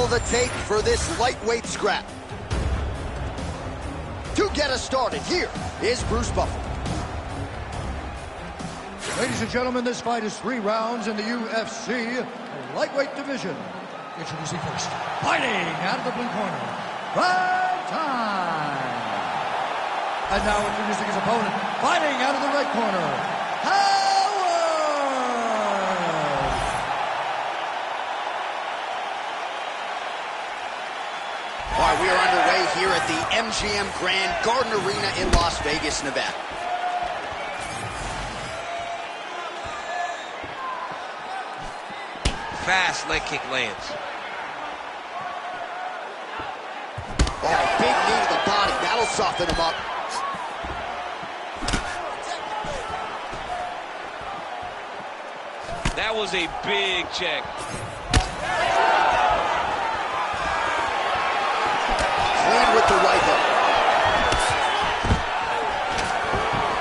Roll the tape for this lightweight scrap. To get us started, here is Bruce Buffer. Ladies and gentlemen, this fight is 3 rounds in the UFC lightweight division. Introducing first, fighting out of the blue corner, Prime Time. And now introducing his opponent, fighting out of the red corner, Howard. All right, we are underway here at the MGM Grand Garden Arena in Las Vegas, Nevada. Fast leg kick lands. Oh, big knee to the body. That'll soften him up. That was a big check. Clean with the right hook.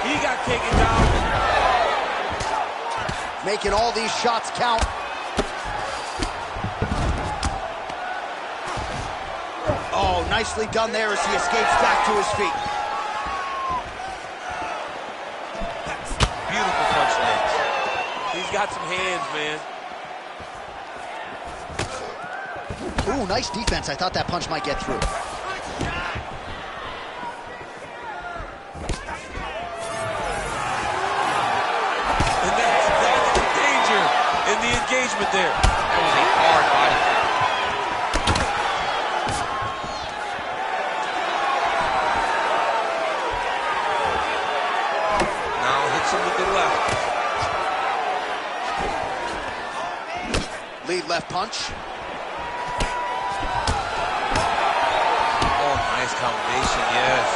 He got taken down. Making all these shots count. Oh, nicely done there as he escapes back to his feet. Beautiful punch lands. He's got some hands, man. Ooh, nice defense. I thought that punch might get through. And that's the danger in the engagement there. That was a hard body kick. With the left. Lead left punch. Oh, nice combination, yes.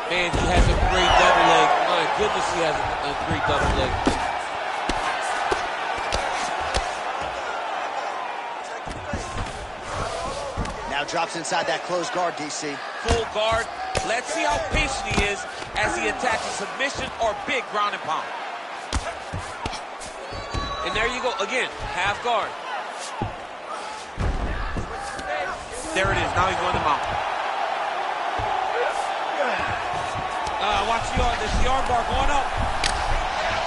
Man, he has a great double leg. My goodness, he has a great double leg. Now drops inside that closed guard, DC. Full guard. Let's see how patient he is as he attacks a submission or big ground and pound. And there you go, again, half guard. There it is, now he's going to mount. Watch the arm bar going up.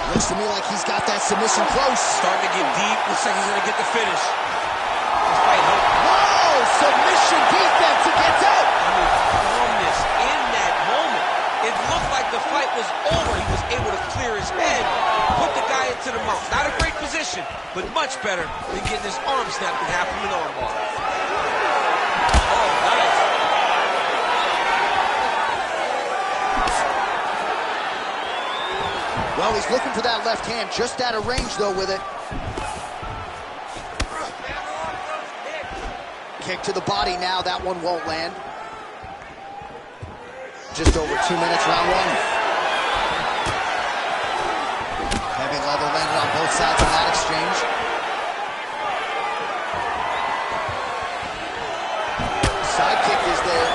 Looks to me like he's got that submission close. Starting to get deep, looks like he's going to get the finish. This fight hurt. Whoa, submission defense, he gets out. Calmness in that moment. It looked like the fight was over. He was able to clear his head, put the guy into the mount. Not a great position, but much better than getting his arm snapped in half from an arm bar. Oh, nice. Well, he's looking for that left hand, just out of range, though, with it. Kick to the body now, that one won't land. Just over 2 minutes, round one. Heavy level landed on both sides of that exchange. Side kick is there.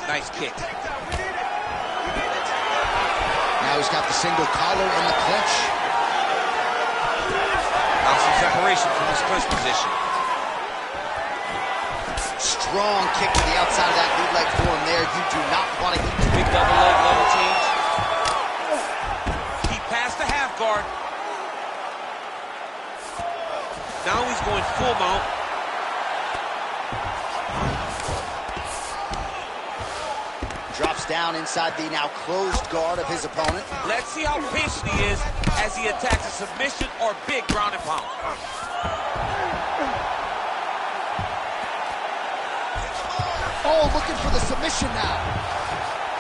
Nice kick. Now he's got the single collar and the clinch. Now some separation from his clinch position. Strong kick to the outside of that lead leg form there. You do not want to eat. Big double leg level change. He passed the half guard. Now he's going full mount. Drops down inside the now closed guard of his opponent. Let's see how patient he is as he attacks a submission or big ground and pound. Oh, looking for the submission now.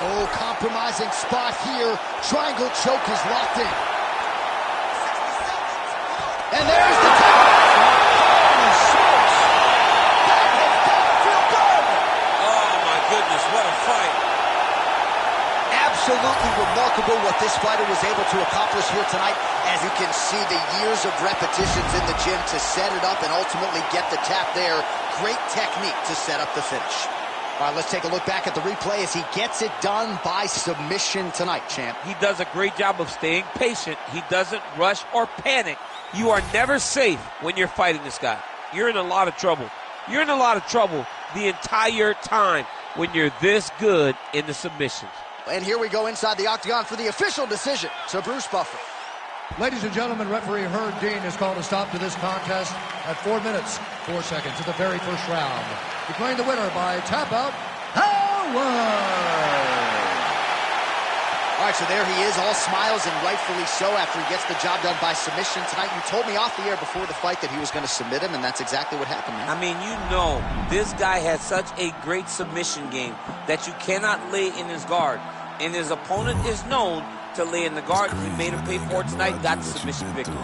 Oh, compromising spot here. Triangle choke is locked in. And there's the tap. That has got to feel good. Oh, my goodness, what a fight. Absolutely remarkable what this fighter was able to accomplish here tonight. As you can see, the years of repetitions in the gym to set it up and ultimately get the tap there. Great technique to set up the finish. All right, let's take a look back at the replay as he gets it done by submission tonight, champ. He does a great job of staying patient. He doesn't rush or panic. You are never safe when you're fighting this guy. You're in a lot of trouble. You're in a lot of trouble the entire time when you're this good in the submissions. And here we go inside the octagon for the official decision to Bruce Buffer. Ladies and gentlemen, referee Herb Dean has called a stop to this contest at 4 minutes, 4 seconds of the very first round. Declaring the winner by tap out, Howard! All right, so there he is, all smiles, and rightfully so after he gets the job done by submission tonight. You told me off the air before the fight that he was going to submit him, and that's exactly what happened, man. I mean, you know, this guy has such a great submission game that you cannot lay in his guard. And his opponent is known to lay in the guard. He made him pay for it tonight, got the submission victory.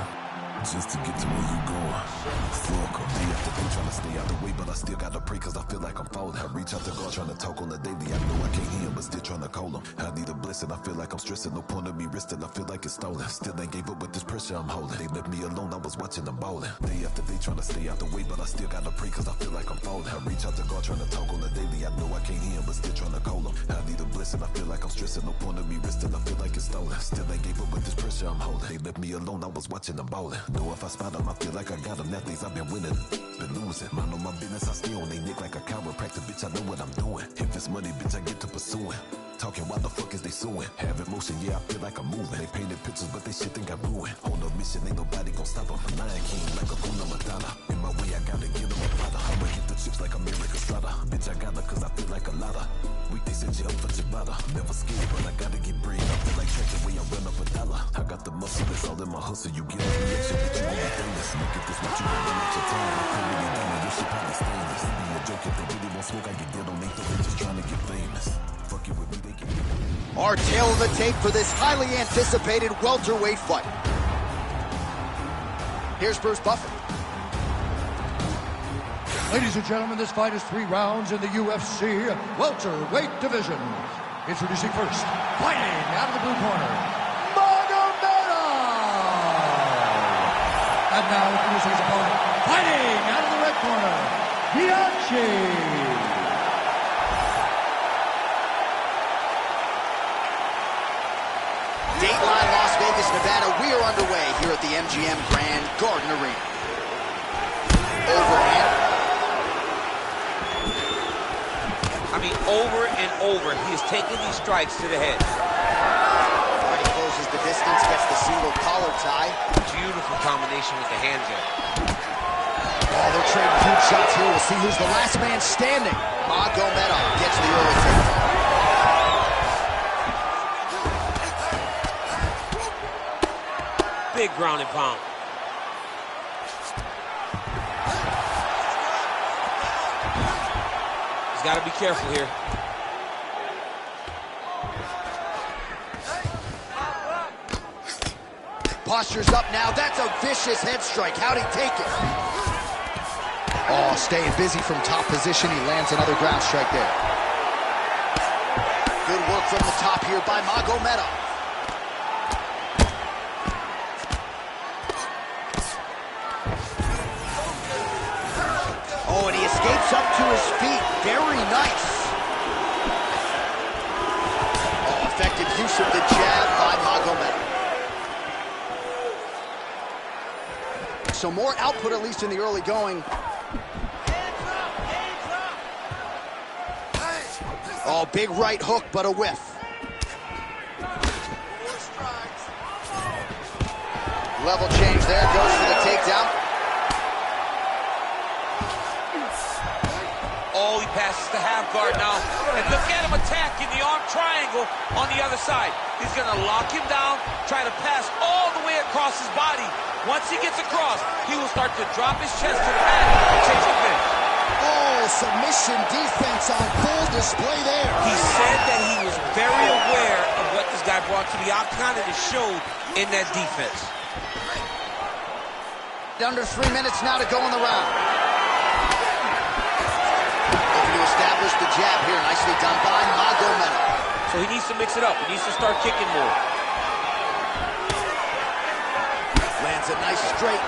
Just to get to where you going. Fuck up day after day trying to stay out the way, but I still got to pray cause I feel like I'm falling. I reach out to God trying to talk on the daily. I know I can't hear him, but still trying to call him. I need a blessing, I feel like I'm stressing. No point of me resting, I feel like it's stolen. Still ain't gave up with this pressure I'm holding. They left me alone, I was watching them ballin'. Day after day trying to stay out the way, but I still got to pray cause I feel like I'm falling. I reach out to God trying to talk on the daily. I know I can't hear him, but still trying to call him. I need a blessing, I feel like I'm stressing. No point of me resting, I feel like it's stolen. Still ain't gave up with this pressure I'm holding. They left me alone, I was watching them ballin'. Know if I spot them, I feel like I got them. Athletes I've been winning, been losing. Mind on my business, I stay on they neck like a chiropractor. Bitch, I know what I'm doing. If it's money, bitch, I get to pursuing. Talking, why the fuck is they suing? Have emotion, yeah, I feel like I'm moving. They painted pictures, but they shit think I'm ruined. On a mission, ain't nobody gon' stop them. Lion King like a Kuna Matata. In my way, I gotta get them a father. I'ma hit the chips like America Strata. Bitch, I gotta cause I feel like a lotta. Week they set you up for Ciabatta. Never scared, but I gotta get bread. I feel like tracking way I run up a dollar. I got the muscle, it's all in my hustle. You get a reaction, but you won't be famous. Look at this, what you want to let your time. I put it in game, and you should probably stainless. Be a joke if they really won't smoke, I get dead on they thought they just trying to get famous. Fuck it with me, they get Our tail of the tape for this highly anticipated welterweight fight. Here's Bruce Buffer. Ladies and gentlemen, this fight is 3 rounds in the UFC welterweight division. Introducing first, fighting out of the blue corner, Magomedov. And now introducing his opponent, fighting out of the red corner, Bianchi. Dateline Las Vegas, Nevada. We are underway here at the MGM Grand Garden Arena. Overhand. I mean, over and over, he is taking these strikes to the head. Already closes the distance, gets the single collar tie. Beautiful combination with the hands there. Oh, they're trading huge shots here. We'll see who's the last man standing. Magomedov gets the early takedown. Big ground and pound. He's got to be careful here. Posture's up now. That's a vicious head strike. How'd he take it? Oh, staying busy from top position. He lands another ground strike there. Good work from the top here by Magomedov. Oh, and he escapes up to his feet. Very nice. Oh, effective use of the jab by Magomedov. So more output, at least in the early going. Oh, big right hook, but a whiff. Level change there, goes for the takedown. Oh, he passes the half guard now. And look at him attacking the arm triangle on the other side. He's going to lock him down, try to pass all the way across his body. Once he gets across, he will start to drop his chest to the mat and chase the finish. Oh, submission defense on full display there. He said that he was very aware of what this guy brought to the octagon, and it showed in that defense. Under 3 minutes now to go in the round. Looking to establish the jab here. Nicely done by Magomedov. So he needs to mix it up. He needs to start kicking more. Lands a nice straight.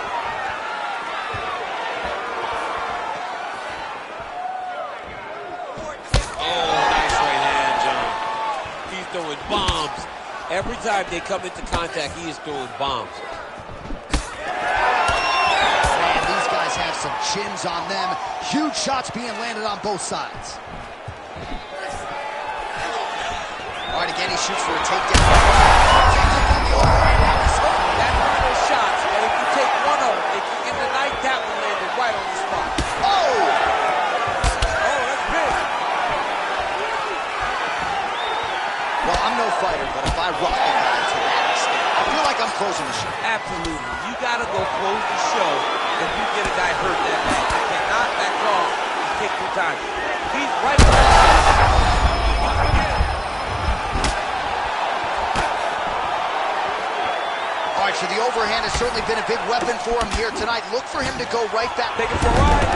bombs. Every time they come into contact, he is throwing bombs. Man, these guys have some chins on them. Huge shots being landed on both sides. All right, again, he shoots for a takedown. That's one of those shots that if you take one of them, if you in the night, that one landed right on the spot. Oh! Oh, that's big. Well, I'm no fighter, but if I rock a guy to that extent, I feel like I'm closing the show. Absolutely. You got to go close the show if you get a guy hurt that bad. You cannot back off and take your time. He's right there. All right, so the overhand has certainly been a big weapon for him here tonight. Look for him to go right back. Take it for a ride.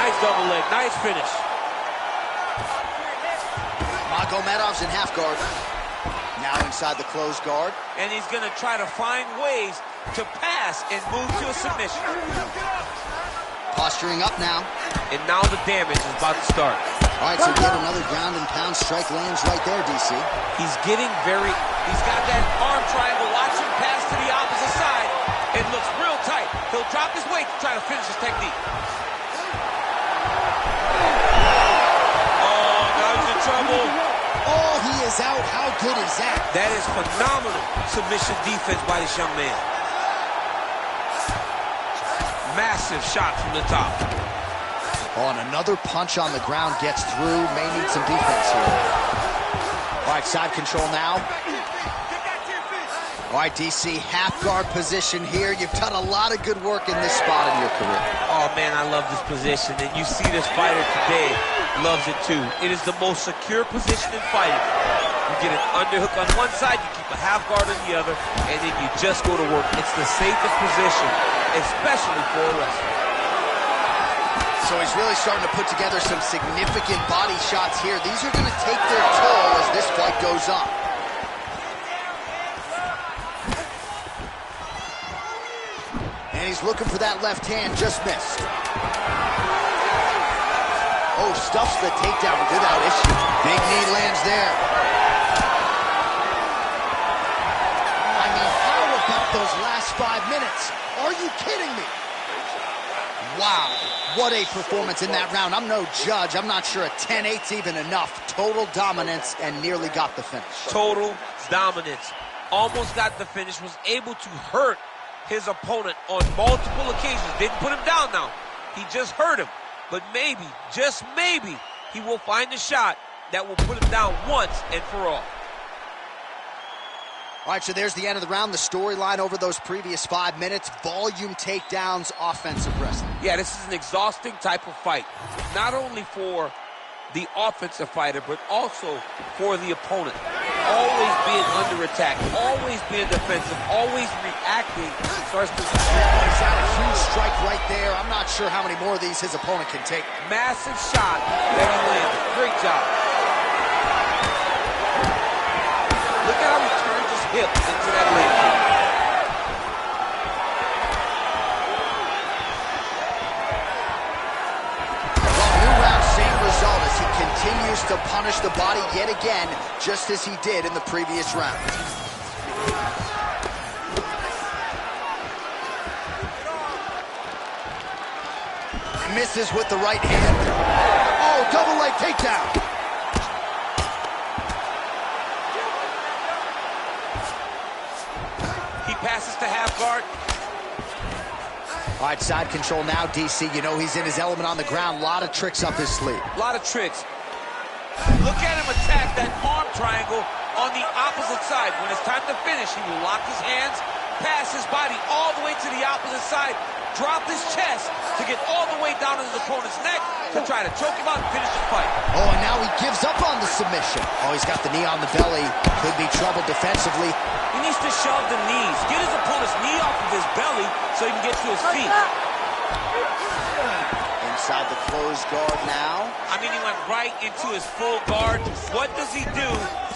Nice double leg. Nice finish. Magomedov's in half guard. Now inside the closed guard. And he's going to try to find ways to pass and move to a submission. Posturing up now. And now the damage is about to start. All right, so yet another ground and pound strike lands right there, DC. He's got that arm triangle. Watch him pass to the opposite side. It looks real tight. He'll drop his weight to try to finish his technique. Oh, now he's in trouble. Oh, he is out. How good is that? That is phenomenal submission defense by this young man. Massive shot from the top. Oh, and another punch on the ground gets through. May need some defense here. All right, side control now. All right, DC, half guard position here. You've done a lot of good work in this spot in your career. Oh, man, I love this position. And you see this fighter today loves it, too. It is the most secure position in fighting. You get an underhook on one side, you keep a half guard on the other, and then you just go to work. It's the safest position, especially for a wrestler. So he's really starting to put together some significant body shots here. These are going to take their toll as this fight goes on. And he's looking for that left hand, just missed. Oh, stuffs the takedown without issue. Big knee lands there. I mean, how about those last 5 minutes? Are you kidding me? Wow, what a performance in that round. I'm no judge. I'm not sure a 10-8's even enough. Total dominance and nearly got the finish. Total dominance. Almost got the finish. Was able to hurt his opponent on multiple occasions. Didn't put him down now. He just hurt him. But maybe, just maybe, he will find a shot that will put him down once and for all. All right, so there's the end of the round. The storyline over those previous 5 minutes. Volume takedowns, offensive wrestling. Yeah, this is an exhausting type of fight. Not only for the offensive fighter, but also for the opponent. Always being under attack, always being defensive, always reacting. Starts to... He's got a huge strike right there. I'm not sure how many more of these his opponent can take. Massive shot that he landed. Great job. Look at how he turns his hip into that leg kick. Well, new round, same result as he continues to punish the body yet again, just as he did in the previous round. Misses with the right hand. Oh, double leg takedown. He passes to half guard. All right, side control now, DC. You know he's in his element on the ground. A lot of tricks up his sleeve. A lot of tricks. Look at him attack that arm triangle on the opposite side. When it's time to finish, he will lock his hands, pass his body all the way to the opposite side, drop his chest to get all the way down to his opponent's neck to try to choke him out and finish the fight. Oh, and now he gives up on the submission. Oh, he's got the knee on the belly. Could be trouble defensively. He needs to shove the knees. Get his opponent's knee off of his belly so he can get to his feet. Inside the closed guard now. I mean, he went right into his full guard. What does he do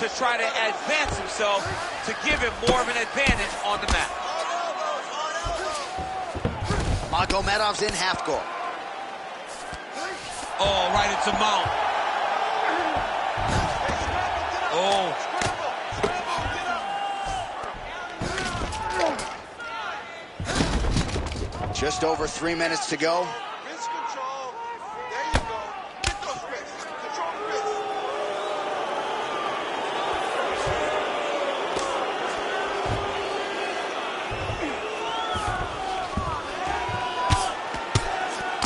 to try to advance himself to give him more of an advantage on the mat? Magomedov's in half guard. Oh, right into mount. Oh. Just over 3 minutes to go. Wrist control. There you go. Get those wrists. Control the wrists.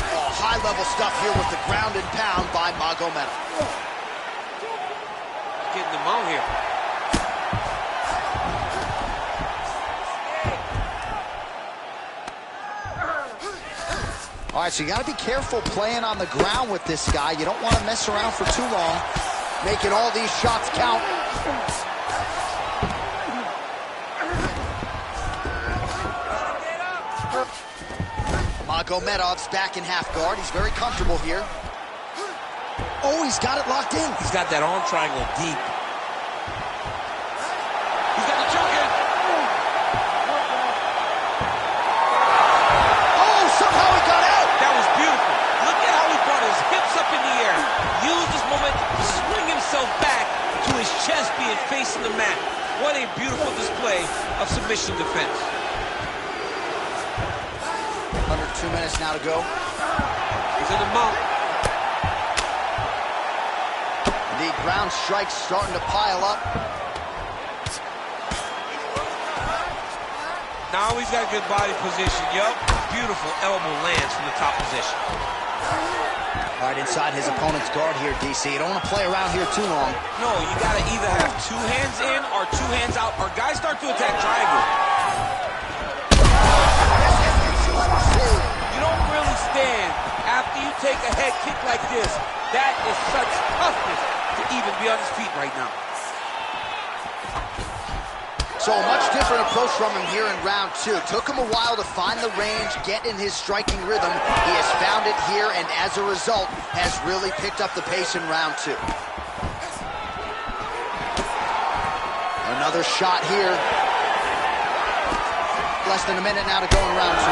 Oh, high-level stuff here with the ground and pound by Magomedov. Getting them out here. All right, so you got to be careful playing on the ground with this guy. You don't want to mess around for too long, making all these shots count. Magomedov's back in half guard. He's very comfortable here. Oh, he's got it locked in. He's got that arm triangle deep. He's got the choke in. Oh, somehow he got out. That was beautiful. Look at how he brought his hips up in the air. Used this momentum to swing himself back to his chest being facing the mat. What a beautiful display of submission defense. Under 2 minutes now to go. He's in the mount. The ground strikes starting to pile up. Now he's got good body position. Yup. Beautiful elbow lands from the top position. All right, inside his opponent's guard here, DC. You don't want to play around here too long. No, you got to either have 2 hands in or 2 hands out, or guys start to attack triangle. You don't really stand after you take a head kick like this. That is such toughness to even be on his feet right now. So a much different approach from him here in round 2. Took him a while to find the range, get in his striking rhythm. He has found it here, and as a result, has really picked up the pace in round 2. Another shot here. Less than a minute now to go in round 2.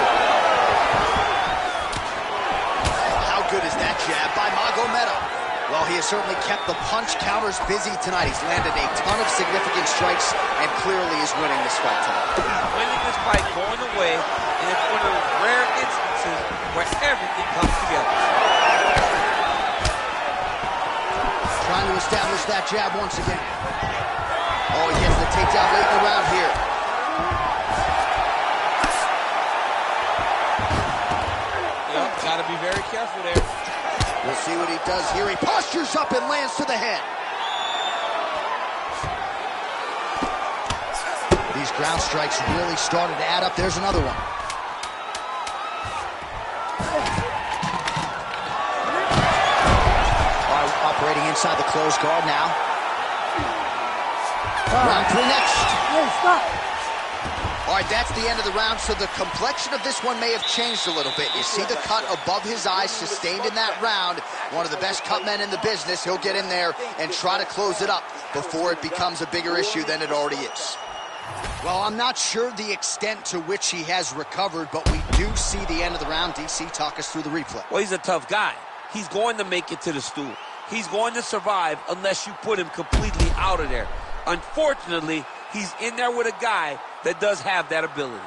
How good is that jab by Magomedov? Well, he has certainly kept the punch counters busy tonight. He's landed a ton of significant strikes and clearly is winning this fight tonight. Winning this fight, going away, and it's one of those rare instances where everything comes together. Trying to establish that jab once again. Oh, he gets the takedown late in the round here. Yep, gotta be very careful there. We'll see what he does here. He postures up and lands to the head. These ground strikes really started to add up. There's another one. Operating inside the closed guard now. Round 3 next. Hey, stop. All right, that's the end of the round, so the complexion of this one may have changed a little bit. You see the cut above his eyes sustained in that round. One of the best cut men in the business. He'll get in there and try to close it up before it becomes a bigger issue than it already is. Well, I'm not sure the extent to which he has recovered, but we do see the end of the round. DC, talk us through the replay. Well, he's a tough guy. He's going to make it to the stool. He's going to survive unless you put him completely out of there. Unfortunately, he's in there with a guy that does have that ability.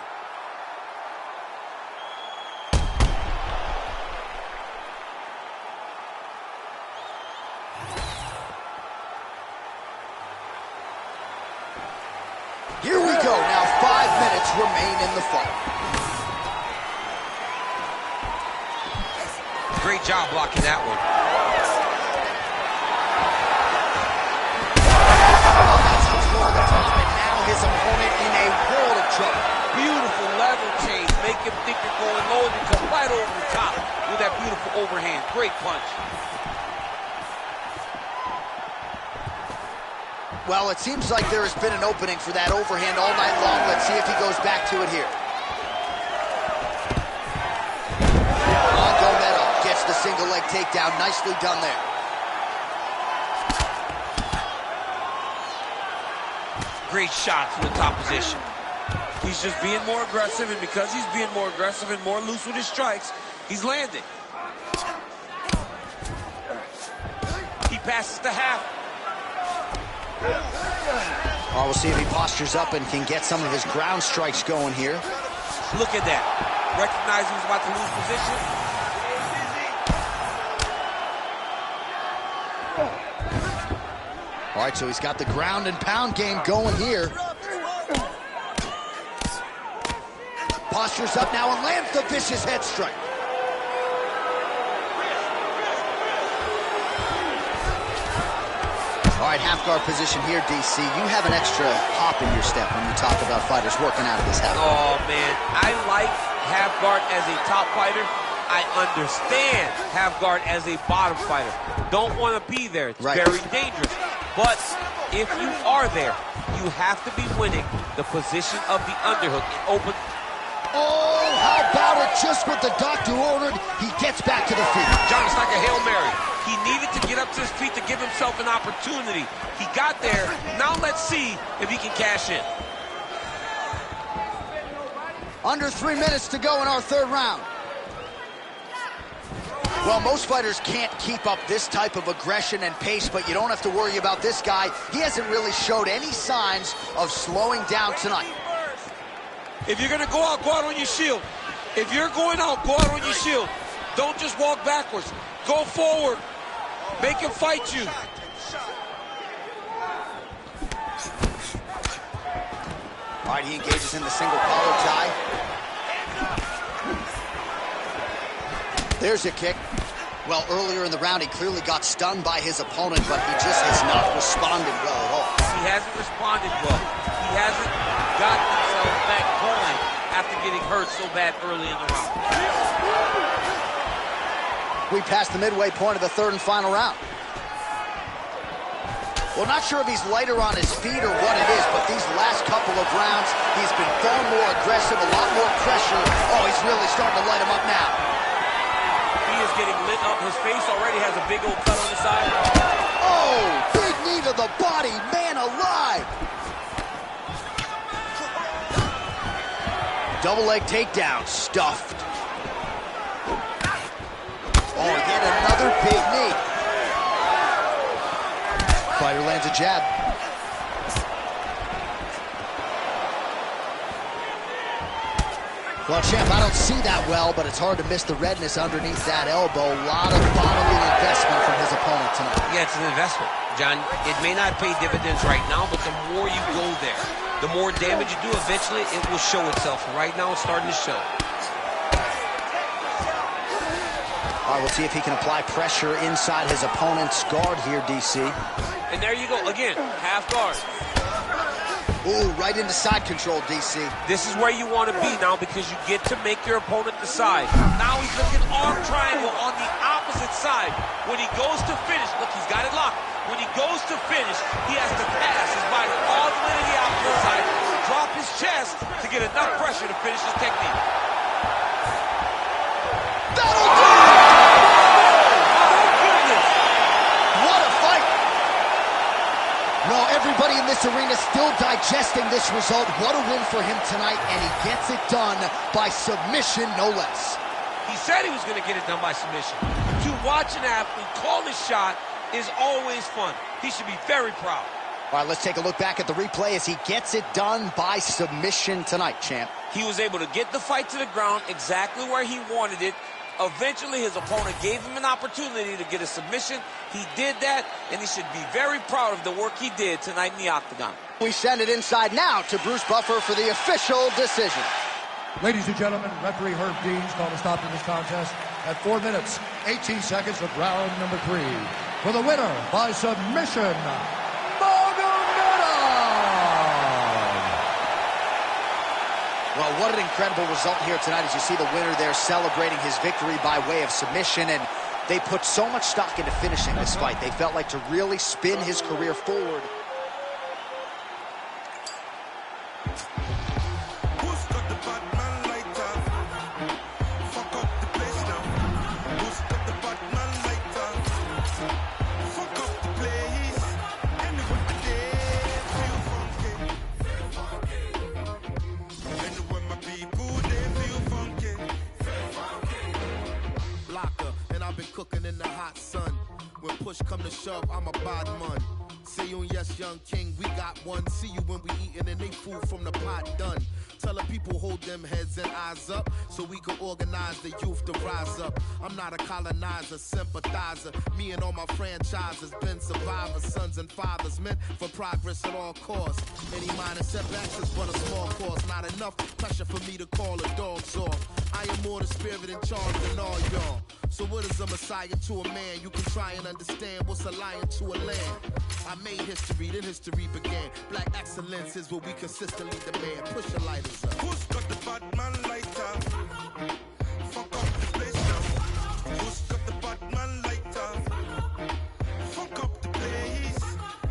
Here we go. Now 5 minutes remain in the fight. Great job blocking that one. And now his opponent in a world of trouble. Beautiful level change. Make him think you're going low and you come right over the top with that beautiful overhand. Great punch. Well, it seems like there has been an opening for that overhand all night long. Let's see if he goes back to it here. Magomedov gets the single leg takedown. Nicely done there. Great shot from the top position. He's just being more aggressive, and because he's being more aggressive and more loose with his strikes, he's landing. He passes the half. Well, we'll see if he postures up and can get some of his ground strikes going here. Look at that. recognized he was about to lose position. All right, so he's got the ground and pound game going here. Postures up now and lands the vicious head strike. All right, half guard position here, DC. You have an extra hop in your step when you talk about fighters working out of this half guard. Oh, man. I like half guard as a top fighter. I understand half guard as a bottom fighter. Don't want to be there. It's very dangerous. But if you are there, you have to be winning the position of the underhook. Open. Oh, how about it? Just what the doctor ordered, he gets back to the feet. John, it's like a Hail Mary. He needed to get up to his feet to give himself an opportunity. He got there. Now let's see if he can cash in. Under 3 minutes to go in our third round. Well, most fighters can't keep up this type of aggression and pace, but you don't have to worry about this guy. He hasn't really showed any signs of slowing down tonight. If you're going to go out on your shield. If you're going out, go out on your shield. Don't just walk backwards. Go forward. Make him fight you. All right, he engages in the single collar tie. There's a kick. Well, earlier in the round, he clearly got stunned by his opponent, but he just has not responded well at all. He hasn't responded well. He hasn't gotten himself back going after getting hurt so bad early in the round. We passed the midway point of the third and final round. Well, not sure if he's lighter on his feet or what it is, but these last couple of rounds, he's been far more aggressive, a lot more pressure. Oh, he's really starting to light him up now. He is getting lit up. His face already has a big old cut on the side. Oh, big knee to the body, man alive. Double leg takedown, stuffed. Oh, yet another big knee. Fighter lands a jab. Well, champ, I don't see that well, but it's hard to miss the redness underneath that elbow. A lot of bodily investment from his opponent tonight. Yeah, it's an investment, John. It may not pay dividends right now, but the more you go there, the more damage you do, eventually it will show itself. Right now, it's starting to show. All right, we'll see if he can apply pressure inside his opponent's guard here, DC. And there you go, again, half guard. Ooh, right into side control, DC. This is where you want to be now because you get to make your opponent decide. Now he's looking arm triangle on the opposite side. When he goes to finish, look, he's got it locked. When he goes to finish, he has to pass his body all the way to the opposite side, drop his chest to get enough pressure to finish his technique. That'll do it! No, everybody in this arena still digesting this result. What a win for him tonight, and he gets it done by submission, no less. He said he was going to get it done by submission. To watch an athlete call his shot is always fun. He should be very proud. All right, let's take a look back at the replay as he gets it done by submission tonight, champ. He was able to get the fight to the ground exactly where he wanted it. Eventually, his opponent gave him an opportunity to get a submission. He did that, and he should be very proud of the work he did tonight in the octagon. We send it inside now to Bruce Buffer for the official decision. Ladies and gentlemen, referee Herb Deans called a stop to this contest at 4 minutes, 18 seconds of round number 3. For the winner by submission, Well, what an incredible result here tonight as you see the winner there celebrating his victory by way of submission, and they put so much stock into finishing this fight. They felt like to really spin his career forward. Cooking in the hot sun. When push come to shove, I'm a bad man. stay on Yes Young King, we got one. See you when we eatin' and they food from the pot done. Tell the people hold them heads and eyes up so we can organize the youth to rise up. I'm not a colonizer, sympathizer. Me and all my franchises been survivors, sons and fathers meant for progress at all costs. Any minor setbacks is but a small cost. Not enough pressure for me to call the dogs off. I am more the spirit in charge than all y'all. So what is a messiah to a man? You can try and understand what's a lion to a lamb. I made history, then history began. Black excellence is what we consistently demand. Push your lighters up. Who's got the Batman lighter? Fuck up the place now. Who's got the Batman lighter? Fuck up the place.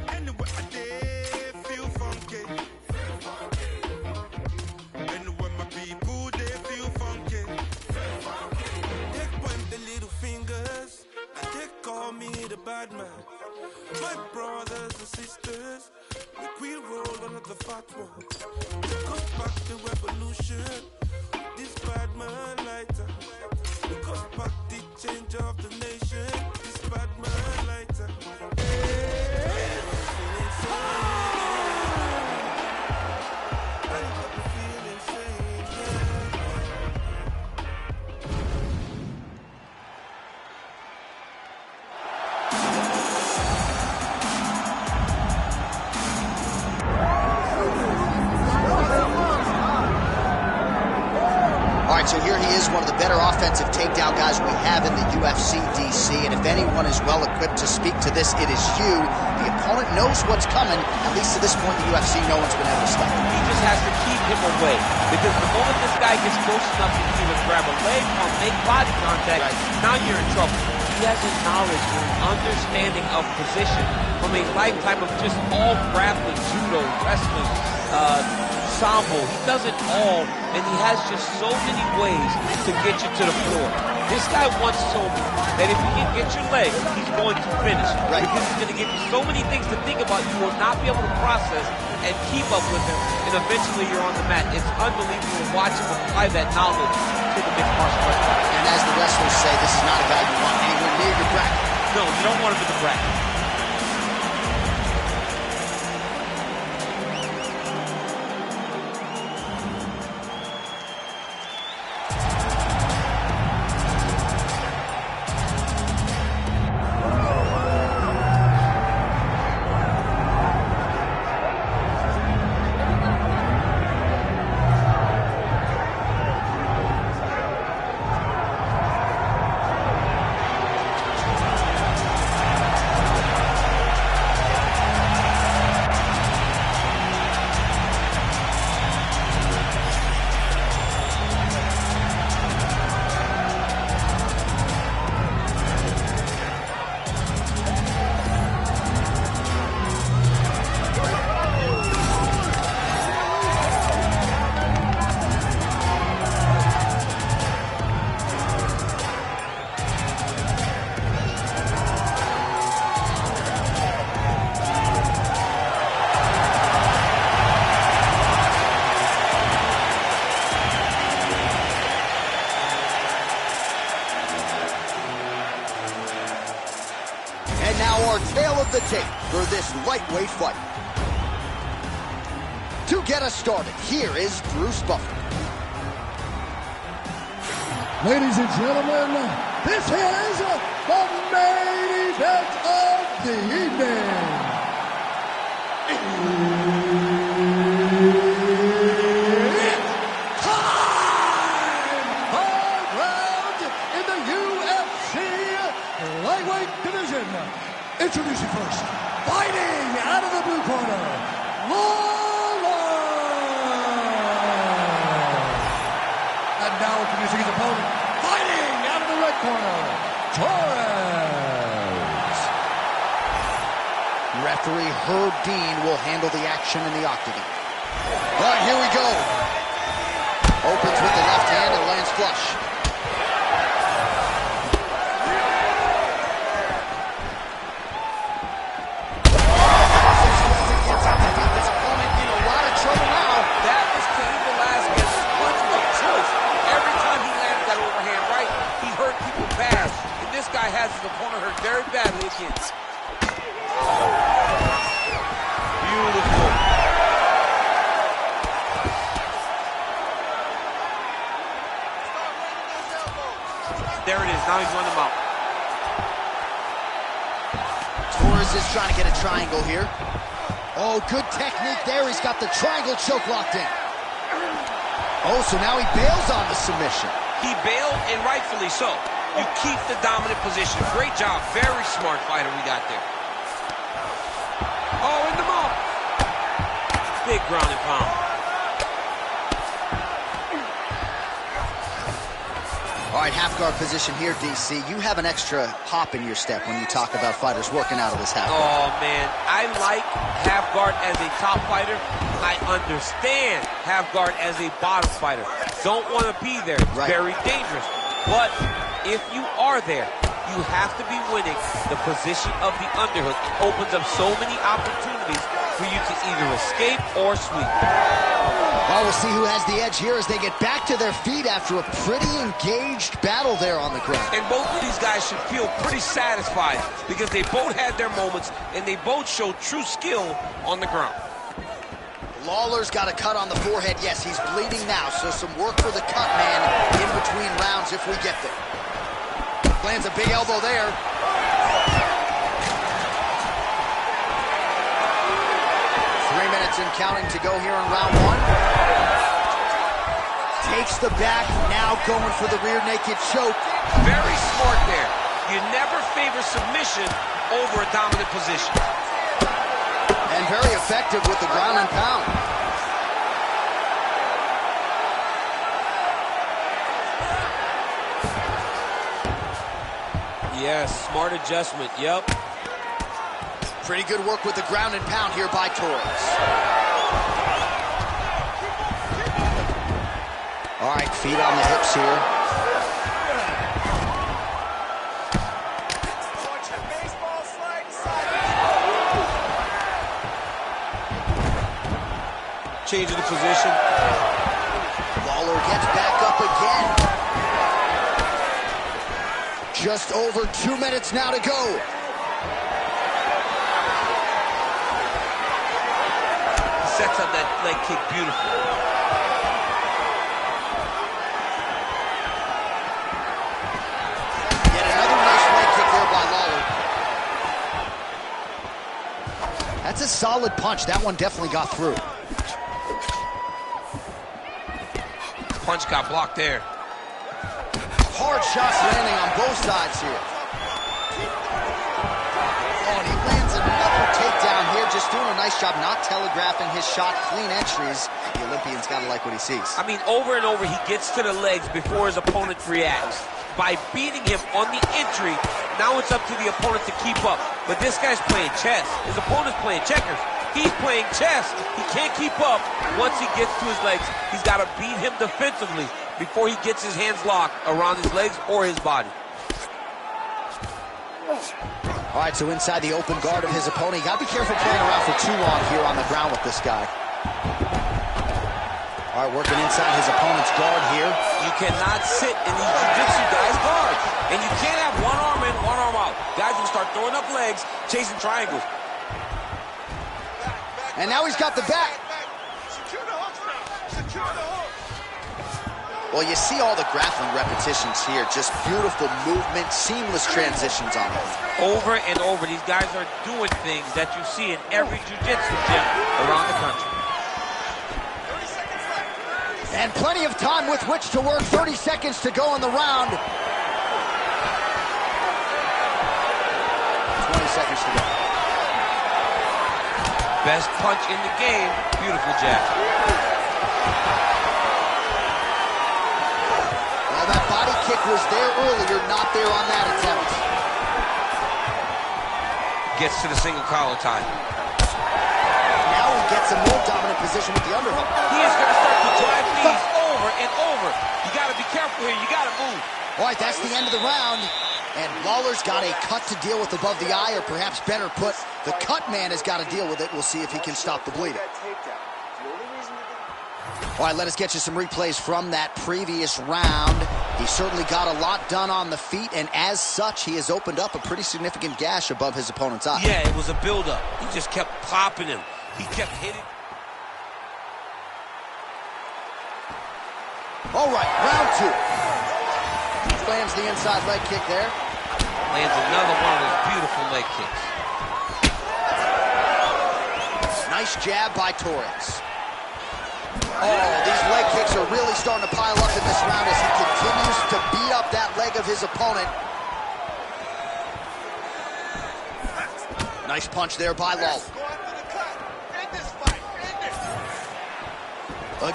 Anywhere I dare feel funky. Anywhere my people they feel funky. They point the little fingers and they call me the bad man. My brothers and sisters, like we roll under the fat one. Take us back the revolution, this bad man lighter. Take us back the change of the nation, this bad man lighter. So here he is, one of the better offensive takedown guys we have in the UFC, DC. And if anyone is well equipped to speak to this, it is you. The opponent knows what's coming. At least to this point in the UFC, no one's been able to stop him. He just has to keep him away. Because the moment this guy gets close enough to either grab a leg or make body contact, now you're in trouble. He has a knowledge and an understanding of position from a lifetime of just all grappling, judo, wrestling, sambo. He does it all, and he has just so many ways to get you to the floor. This guy once told me that if he can get your leg, he's going to finish. Right. Because he's going to give you so many things to think about, you will not be able to process and keep up with him, and eventually you're on the mat. It's unbelievable to watch him apply that knowledge to the mixed martial arts. And as the wrestlers say, this is not a guy you want anywhere near your bracket. No, you don't want him in the bracket. Tale of the tape for this lightweight fight. To get us started, here is Bruce Buffer. Ladies and gentlemen, this is the main event of the evening. It's time! 5 rounds in the UFC lightweight division. Introducing first, fighting out of the blue corner, Lawler. And now introducing his opponent, fighting out of the red corner, Torres. Referee Herb Dean will handle the action in the octagon. All right, here we go. Opens with the left hand and lands flush. Has his opponent hurt very badly against. trying to get a triangle here. Oh, good technique there. He's got the triangle choke locked in. Oh, so now he bails on the submission. He bailed, and rightfully so. You keep the dominant position. Great job. Very smart fighter we got there. Oh, in the mouth. Big ground and pound. All right, half guard position here, DC. You have an extra hop in your step when you talk about fighters working out of this half guard. Oh, man. I like half guard as a top fighter. I understand half guard as a bottom fighter. Don't want to be there. It's very dangerous. But if you are there, you have to be winning the position of the underhook. It opens up so many opportunities for you to either escape or sweep. Well, we'll see who has the edge here as they get back to their feet after a pretty engaged battle there on the ground. And both of these guys should feel pretty satisfied because they both had their moments and they both showed true skill on the ground. Lawler's got a cut on the forehead. Yes, he's bleeding now, so some work for the cut man in between rounds if we get there. Lands a big elbow there. 3 minutes and counting to go here in round one. Takes the back, now going for the rear naked choke. Very smart there. You never favor submission over a dominant position. And very effective with the ground and pound. Yes, smart adjustment, yep. Pretty good work with the ground and pound here by Torres. All right, feet on the hips here. Changing the position. Lawler gets back up again. Just over 2 minutes now to go. Sets up that leg kick beautifully. Yet another nice leg kick there by Lawler. That's a solid punch. That one definitely got through. Punch got blocked there. Hard shots landing on both sides here. Oh, and he lands another takedown here, just doing a nice job not telegraphing his shot. Clean entries. The Olympian's got to like what he sees. I mean, over and over, he gets to the legs before his opponent reacts. By beating him on the entry, now it's up to the opponent to keep up. But this guy's playing chess. His opponent's playing checkers. He's playing chess. He can't keep up. Once he gets to his legs, he's got to beat him defensively before he gets his hands locked around his legs or his body. All right, so inside the open guard of his opponent. You got to be careful playing around for too long here on the ground with this guy. All right, working inside his opponent's guard here. You cannot sit in these jiu-jitsu guys' guards. And you can't have one arm in, one arm out. Guys will start throwing up legs, chasing triangles. And now he's got the back. Secure the hooks now. Secure the hooks. Well, you see all the grappling repetitions here. Just beautiful movement, seamless transitions on it. Over and over, these guys are doing things that you see in every jiu-jitsu gym around the country. 30 seconds left. And plenty of time with which to work. 30 seconds to go in the round. 20 seconds to go. Best punch in the game. Beautiful jab. Well, that body kick was there earlier, not there on that attempt. Gets to the single collar tie. Now he gets a more dominant position with the underhook. He is going to start to drive these over and over. You got to be careful here. You got to move. All right, that's the end of the round. And Lawler's got a cut to deal with above the eye, or perhaps better put, the cut man has got to deal with it. We'll see if he can stop the bleeding. All right, let us get you some replays from that previous round. He certainly got a lot done on the feet, and as such, he has opened up a pretty significant gash above his opponent's eye. Yeah, it was a build-up. He just kept popping him. He kept hitting. All right, round two. He lands the inside leg kick there. Lands another one of those beautiful leg kicks. Nice jab by Torres. Oh, these leg kicks are really starting to pile up in this round as he continues to beat up that leg of his opponent. Nice punch there by Lawler.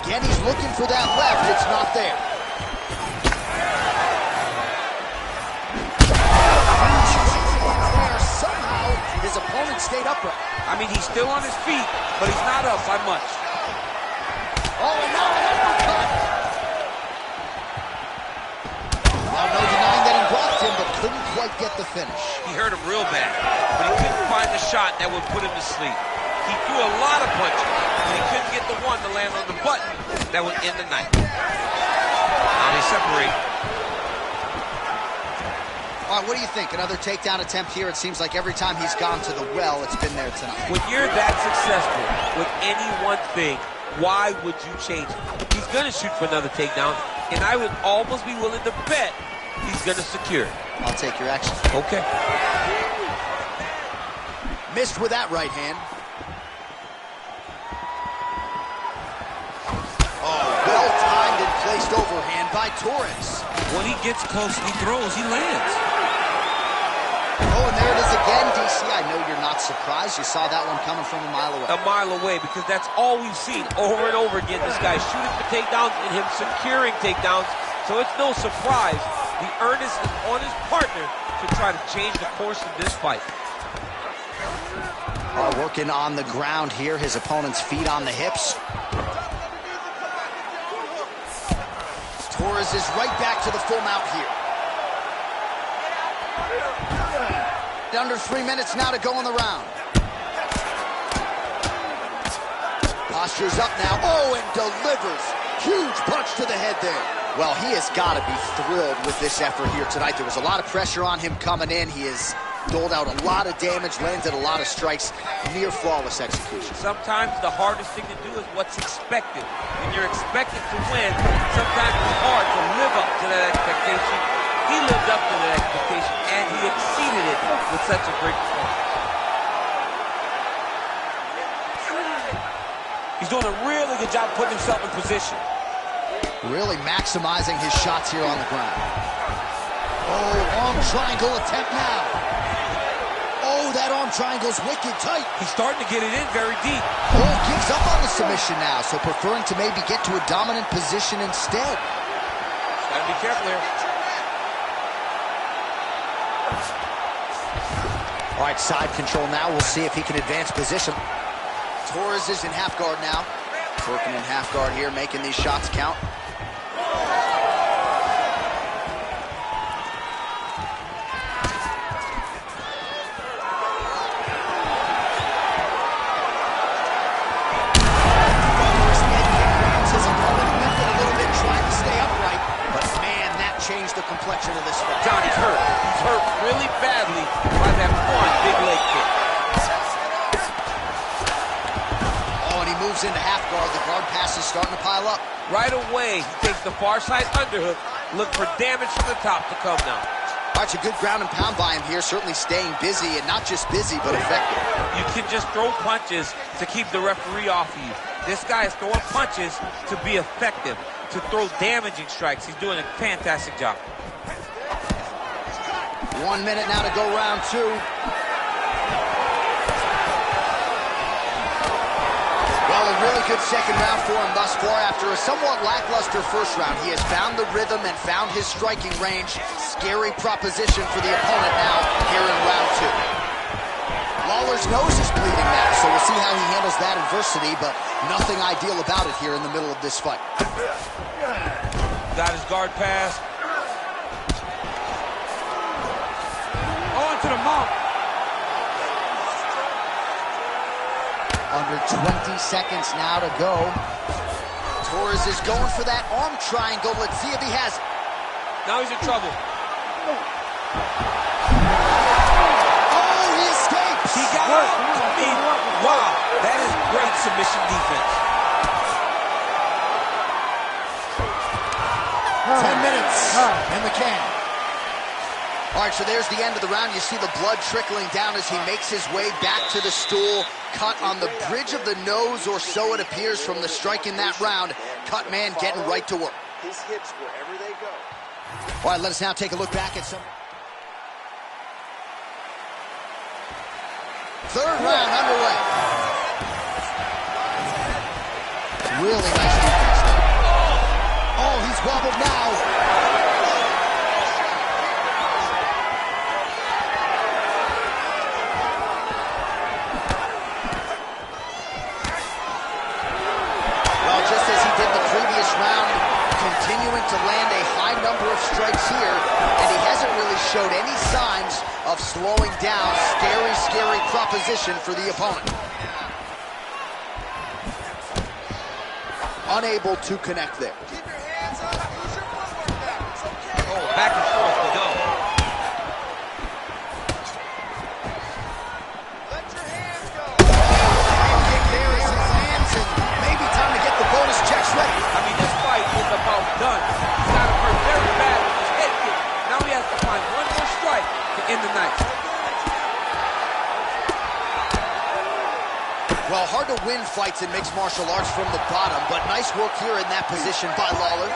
Again, he's looking for that left. It's not there. Somehow, his opponent stayed upright. I mean, he's still on his feet, but he's not up by much. Oh, and now an uppercut. Now, no denying that he blocked him, but couldn't quite get the finish. He hurt him real bad, but he couldn't find the shot that would put him to sleep. He threw a lot of punches, but he couldn't get the one to land on the button that would end the night. Now they separate. All right, what do you think? Another takedown attempt here. It seems like every time he's gone to the well, it's been there tonight. When you're that successful with any one thing, why would you change it? He's going to shoot for another takedown, and I would almost be willing to bet he's going to secure it. I'll take your action. Okay. Missed with that right hand. Oh, well-timed and placed overhand by Torres. When he gets close and he throws, he lands. Oh, and there it is again, DC. I know you're not surprised. You saw that one coming from a mile away. A mile away, because that's all we've seen over and over again. This guy shooting for takedowns and him securing takedowns. So it's no surprise the earnest is on his partner to try to change the course of this fight. Working on the ground here. His opponent's feet on the hips. Torres is right back to the full mount here. Under 3 minutes now to go in the round. Posture's up now. Oh, and delivers. Huge punch to the head there. Well, he has got to be thrilled with this effort here tonight. There was a lot of pressure on him coming in. He has doled out a lot of damage, landed a lot of strikes, near flawless execution. Sometimes the hardest thing to do is what's expected. When you're expected to win, sometimes it's hard to live up to that expectation. He lived up to that expectation, and he exceeded it with such a great performance. He's doing a really good job putting himself in position. Really maximizing his shots here on the ground. Oh, arm triangle attempt now. Oh, that arm triangle's wicked tight. He's starting to get it in very deep. Oh, gives up on the submission now, so preferring to maybe get to a dominant position instead. Gotta be careful here. All right, side control now. We'll see if he can advance position. Torres is in half guard now. Working in half guard here, making these shots count. Changed the complexion of this fight. Johnny's hurt. He's hurt really badly by that one big leg kick. Oh, and he moves into half guard. The guard pass is starting to pile up. Right away, he takes the far side underhook. Look for damage from the top to come now. All right, it's a good ground and pound by him here. Certainly staying busy, and not just busy, but effective. You can just throw punches to keep the referee off of you. This guy is throwing punches to be effective, to throw damaging strikes. He's doing a fantastic job. 1 minute now to go round two. Well, a really good second round for him thus far. After a somewhat lackluster first round, he has found the rhythm and found his striking range. Scary proposition for the opponent now here in round two. Lawler's nose is bleeding now, so we'll see how he handles that adversity, but nothing ideal about it here in the middle of this fight. Got his guard pass. Oh, into the mount. Under 20 seconds now to go. Torres is going for that arm triangle. Let's see if he has it. Now he's in trouble. Oh, he escapes. He got out. I mean, wow, that is great submission defense. 10 minutes in the can. All right, so there's the end of the round. You see the blood trickling down as he makes his way back to the stool. Cut on the bridge of the nose, or so it appears from the strike in that round. Cut man getting right to work. His hips wherever they go. All right, let us now take a look back at some. Third round underway. Really nice defense there. Oh, he's wobbled now. Continuing to land a high number of strikes here, and he hasn't really showed any signs of slowing down. Scary, scary proposition for the opponent. Unable to connect there. Keep your hands up. Use your footwork now. It's okay. Oh, back and forth we go. Let your hands go. Kick there as he lands, and maybe time to get the bonus checks ready. I mean, this fight is about done. He's got him hurt very bad with his head kick. Now he has to find one more strike to end the night. Well, hard to win fights in mixed martial arts from the bottom, but nice work here in that position by Lawler.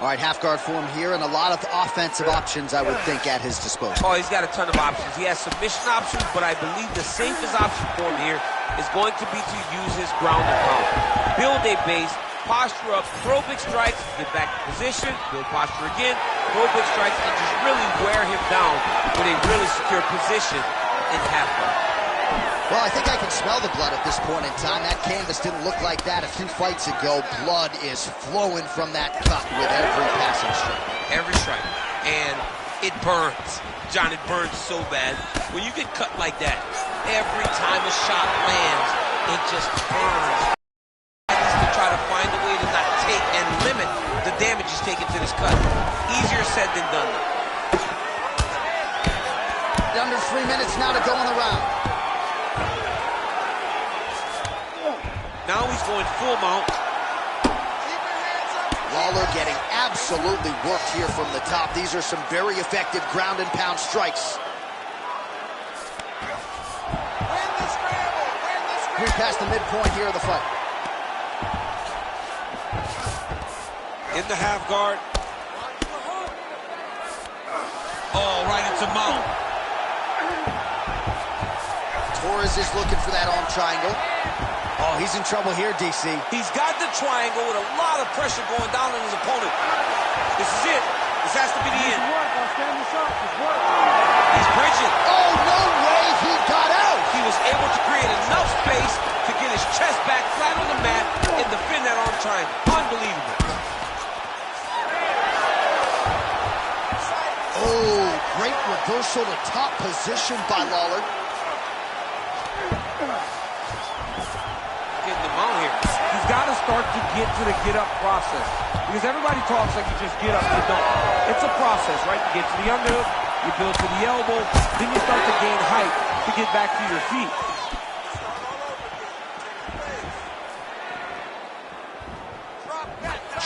All right, half guard form here, and a lot of offensive options, I would think, at his disposal. Oh, he's got a ton of options. He has submission options, but I believe the safest option for him here is going to be to use his ground and pound. Build a base, posture up, throw big strikes, get back to position, build posture again, throw big strikes, and just really wear him down with a really secure position in half guard. Well, I think I can smell the blood at this point in time. That canvas didn't look like that a few fights ago. Blood is flowing from that cut with every passing strike. Every strike. And it burns. John, it burns so bad. When you get cut like that, every time a shot lands, it just burns. He needs to try to find a way to not take and limit the damage he's taken to this cut. Easier said than done. Under 3 minutes now to go in the round. Now he's going full mount. Lawler getting absolutely worked here from the top. These are some very effective ground and pound strikes. We're past the midpoint here of the fight. In the half guard. Oh, right into mount. Torres is looking for that arm triangle. Oh, he's in trouble here, DC. He's got the triangle with a lot of pressure going down on his opponent. This is it. This has to be the end. He's bridging. Oh, no way he got out. He was able to create enough space to get his chest back flat on the mat and defend that arm triangle. Unbelievable. Oh, great reversal to top position by Lawler. Getting the mount here. He's got to start to get to the get-up process. Because everybody talks like you just get up, you don't. It's a process, right? You get to the underhook, you build to the elbow, then you start to gain height to get back to your feet.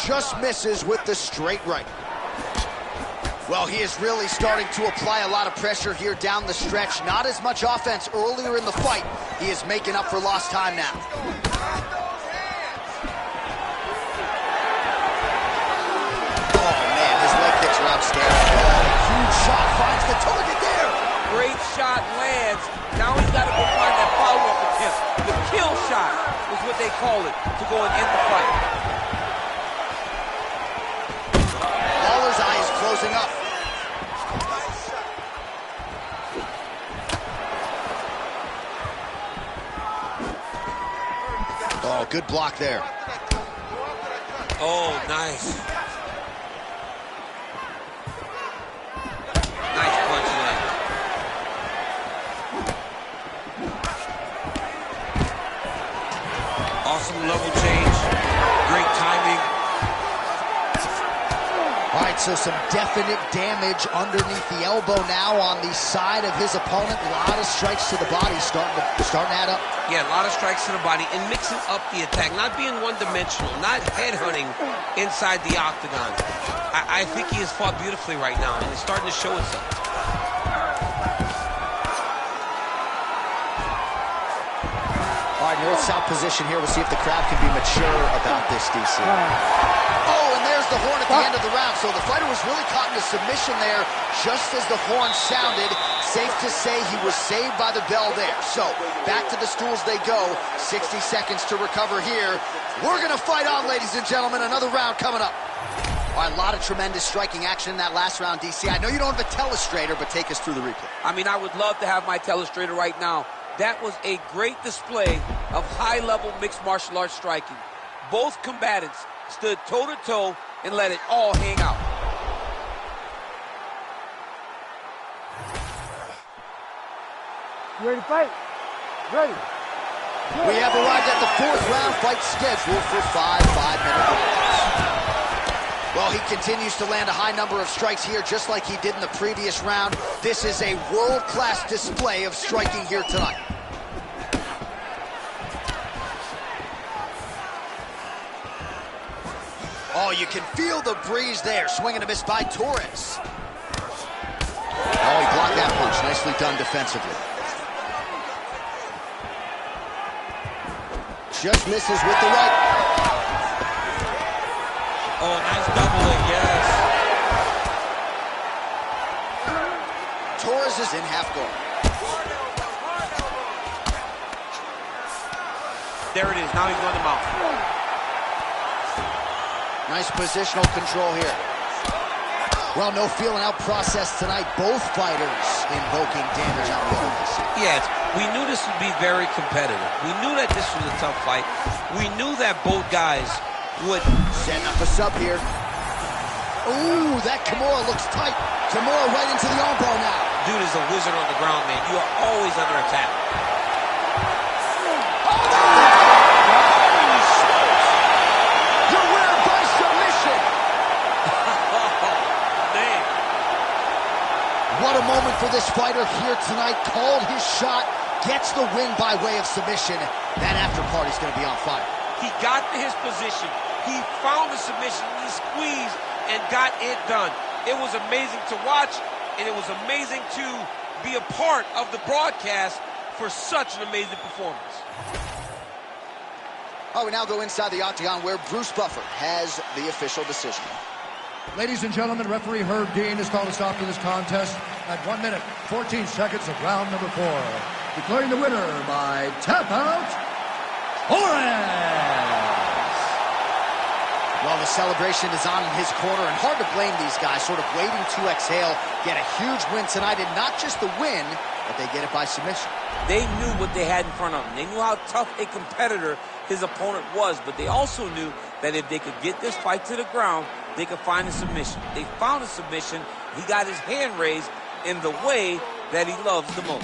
Just misses with the straight right. Well, he is really starting to apply a lot of pressure here down the stretch. Not as much offense earlier in the fight. He is making up for lost time now. Oh, man, his leg kicks are outstanding. Oh, huge shot finds the target there. Great shot lands. Now he's got to go find that follow-up attempt. The kill shot is what they call it to go and end the fight. Lawler's eye is closing up. Oh, good block there. Oh, nice. Nice punch there. Awesome level change. Great timing. All right, so So some definite damage underneath the elbow now on the side of his opponent. A lot of strikes to the body starting to add up. Yeah, a lot of strikes to the body and mixing up the attack, not being one-dimensional, not headhunting inside the octagon. I think he has fought beautifully right now, and it's starting to show itself. All right, north-south position here. We'll see if the crowd can be mature about this, DC. Oh, and there's the horn at the end of the round. So the fighter was really caught in a submission there just as the horn sounded. Safe to say he was saved by the bell there. So back to the stools they go. 60 seconds to recover here. We're going to fight on, ladies and gentlemen. Another round coming up. All right, a lot of tremendous striking action in that last round, DC. I know you don't have a telestrator, but take us through the replay. I mean, I would love to have my telestrator right now. That was a great display of high-level mixed martial arts striking. Both combatants stood toe-to-toe and let it all hang out. You ready to fight? Ready. We have arrived at the fourth round fight scheduled for 5 5-minute rounds. Well, he continues to land a high number of strikes here, just like he did in the previous round. This is a world-class display of striking here tonight. Oh, you can feel the breeze there. Swing and a miss by Torres. Oh, he blocked that punch. Nicely done defensively. Just misses with the right. Oh, nice doubling, yes. Torres is in half guard. There it is. Now he's run the mouth. Nice positional control here. Well, no feeling out process tonight. Both fighters invoking damage on the other. Yes, we knew this would be very competitive. We knew that this was a tough fight. We knew that both guys would. Setting up a sub here. Ooh, that Kimura looks tight. Kimura right into the armbar now. Dude is a wizard on the ground, man. You are always under attack. Your winner by submission. Man. What a moment for this fighter here tonight. Called his shot, gets the win by way of submission. That after party's going to be on fire. He got to his position. He found the submission. He squeezed and got it done. It was amazing to watch, and it was amazing to be a part of the broadcast for such an amazing performance. Oh, we now go inside the octagon where Bruce Buffer has the official decision. Ladies and gentlemen, referee Herb Dean has called a stop to this contest at 1 minute, 14 seconds of round number 4. Declaring the winner by tap out, Torres! Well, the celebration is on in his corner, and hard to blame these guys, sort of waiting to exhale, get a huge win tonight, and not just the win, but they get it by submission. They knew what they had in front of them. They knew how tough a competitor his opponent was, but they also knew that if they could get this fight to the ground, they could find a submission. They found a submission. He got his hand raised in the way that he loves the most.